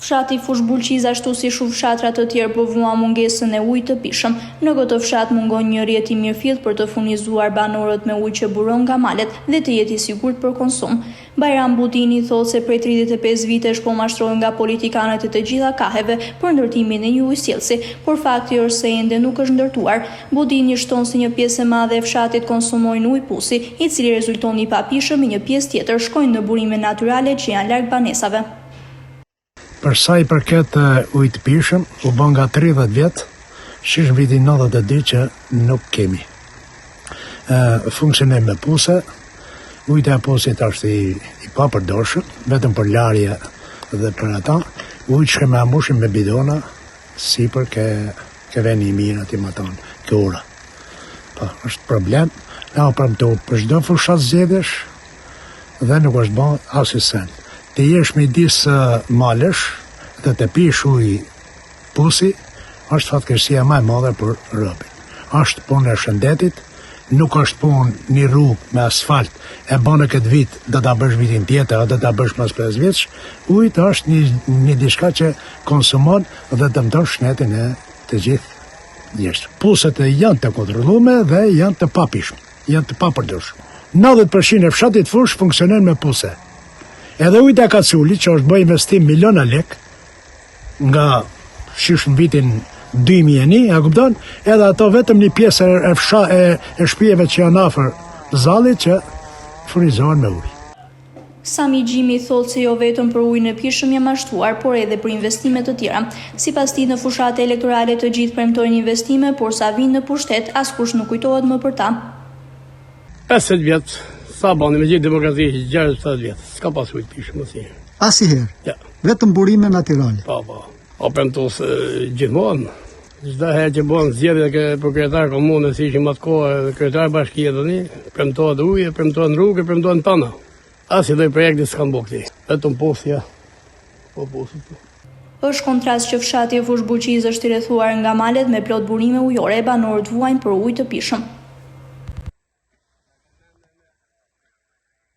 Fshati Fush Bulqiz ashtu si shumë fshatra të tjerë provuan mungesën e ujit të pishëm. Në këtë fshat mungon një rrjet i mirëfillt për të furnizuar banorët me ujë që buron nga malet dhe të jetë i sigurt për konsum. Bajram Budini thotë se prej 35 vitesh po mashtrohen nga politikanët e të gjitha kaheve për ndërtimin e një ujësjellsi, por fakti është se ende nuk është ndërtuar. Budini shton se një pjesë e madhe e fshatit konsumojnë ujë pusi, i cili rezulton i papishëm, e një pjesë tjetër shkojnë në burime natyrale që janë larg banesave. Për sa i përket ujit të pishëm, u bën nga 30 vjet, shish në vitin 92 që nuk kemi. Funksionon me puse, ujit e pusit është i papërdorshëm, vetëm për larje dhe për ata, ujit që me ambushim me bidona, sipër ke veni i mirë aty më tonë, ke ura. Po, është problem, na premtu për çdo fushat zgjedhësh dhe nuk është bën asnjë sen. Të jesh midis malesh dhe të pish ujë pusi, është fatkeqësia më e madhe për robën. Është punë e shëndetit, nuk është punë një rrugë me asfalt, e bën këtë vit, do ta bësh vitin tjetër, do ta bësh pas 5 vjetësh. Uji është një diçka që konsumon dhe dëmton shëndetin e të gjithë njerëzve. Puset janë të kontrolluara dhe janë të papishme, janë të papërdorshme. 90% e fshatit Fush funksionon me puse. Edhe ujit e Kaculi, që është bëj investim miliona lek, nga shish në vitin 2001, a kupton, edhe ato vetëm një pjesë e shtëpive që janë afër zallit që furnizohen me ujë. Sami Gjimi thotë se jo vetëm për ujin e pishëm janë mashtuar, por edhe për investime të tjera. Sipas tij, në fushate elektorale të gjithë premtojnë investime, por sa vinë në pushtet, askush nuk kujtohet më për ta. 50 vjet. Sa bani me gjithë demokrati 60 vjetë, s'ka pas ujtë pishëm, mësi. Asiherë? Ja. Vetëm burime natyrale? Po. O premtos gjithmonë. Çdo herë që bën zgjedhje ke proprietar komunës, si ishim atë kohë, kryetar bashkie tani, premtohet ujë, premtohen rrugë, premtohen pana. Asnjë lloj projekti s'kan bërë këti. Vetëm posja. Po posit. Është kontrast që fshati Fush Bulqiz është i rrethuar nga malet me plot burime ujore, banorët vuajnë për ujë të pishëm.